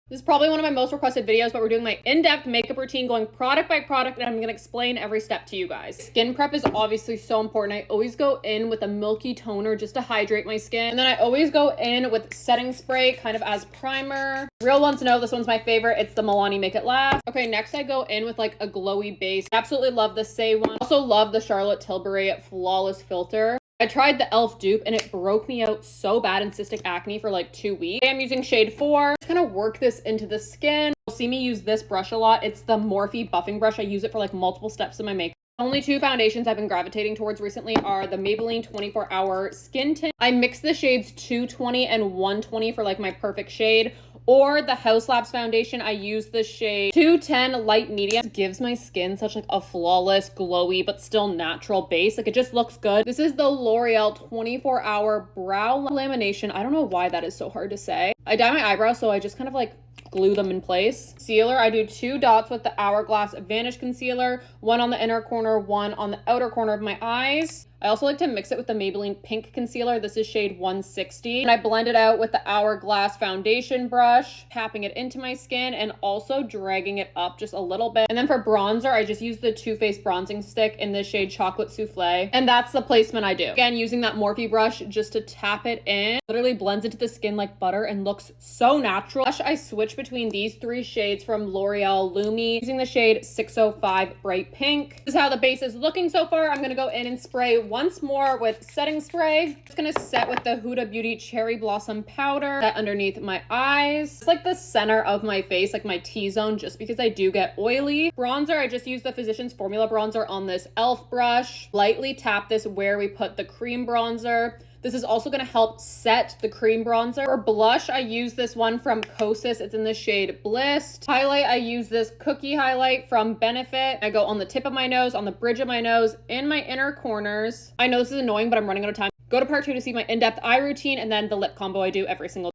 This is probably one of my most requested videos, but we're doing my in-depth makeup routine going product by product, and I'm going to explain every step to you guys. Skin prep is obviously so important. I always go in with a milky toner just to hydrate my skin. And then I always go in with setting spray kind of as primer. Real ones know this one's my favorite. It's the Milani Make It Last. Okay, next I go in with like a glowy base. I absolutely love the Say one. Also love the Charlotte Tilbury Flawless Filter. I tried the e.l.f. dupe and it broke me out so bad in cystic acne for like 2 weeks. I'm using shade 4. Just kind of work this into the skin. You'll see me use this brush a lot. It's the Morphe buffing brush. I use it for like multiple steps in my makeup. Only 2 foundations I've been gravitating towards recently are the Maybelline 24 Hour Skin Tint. I mix the shades 220 and 120 for like my perfect shade. Or the Haus Labs foundation, I use the shade 210 Light Medium. It gives my skin such like a flawless, glowy, but still natural base. Like it just looks good. This is the L'Oreal 24 Hour Brow Lamination. I don't know why that is so hard to say. I dye my eyebrows, so I just kind of like glue them in place. Concealer, I do 2 dots with the Hourglass Vanish Concealer, 1 on the inner corner, 1 on the outer corner of my eyes. I also like to mix it with the Maybelline Pink Concealer. This is shade 160. And I blend it out with the Hourglass foundation brush, tapping it into my skin and also dragging it up just a little bit. And then for bronzer, I just use the Too Faced bronzing stick in the shade Chocolate Souffle. And that's the placement I do. Again, using that Morphe brush just to tap it in. Literally blends into the skin like butter and looks so natural. Blush, I switch between these 3 shades from L'Oreal Lumi, using the shade 605 Bright Pink. This is how the base is looking so far. I'm gonna go in and spray once more with setting spray. It's gonna set with the Huda Beauty Cherry Blossom Powder set underneath my eyes. It's like the center of my face, like my T-zone, just because I do get oily. Bronzer, I just use the Physicians Formula bronzer on this e.l.f. brush. Lightly tap this where we put the cream bronzer. This is also going to help set the cream bronzer. For blush, I use this one from Kosas. It's in the shade Bliss. Highlight, I use this Cookie highlight from Benefit. I go on the tip of my nose, on the bridge of my nose, in my inner corners. I know this is annoying, but I'm running out of time. Go to part 2 to see my in-depth eye routine and then the lip combo I do every single day.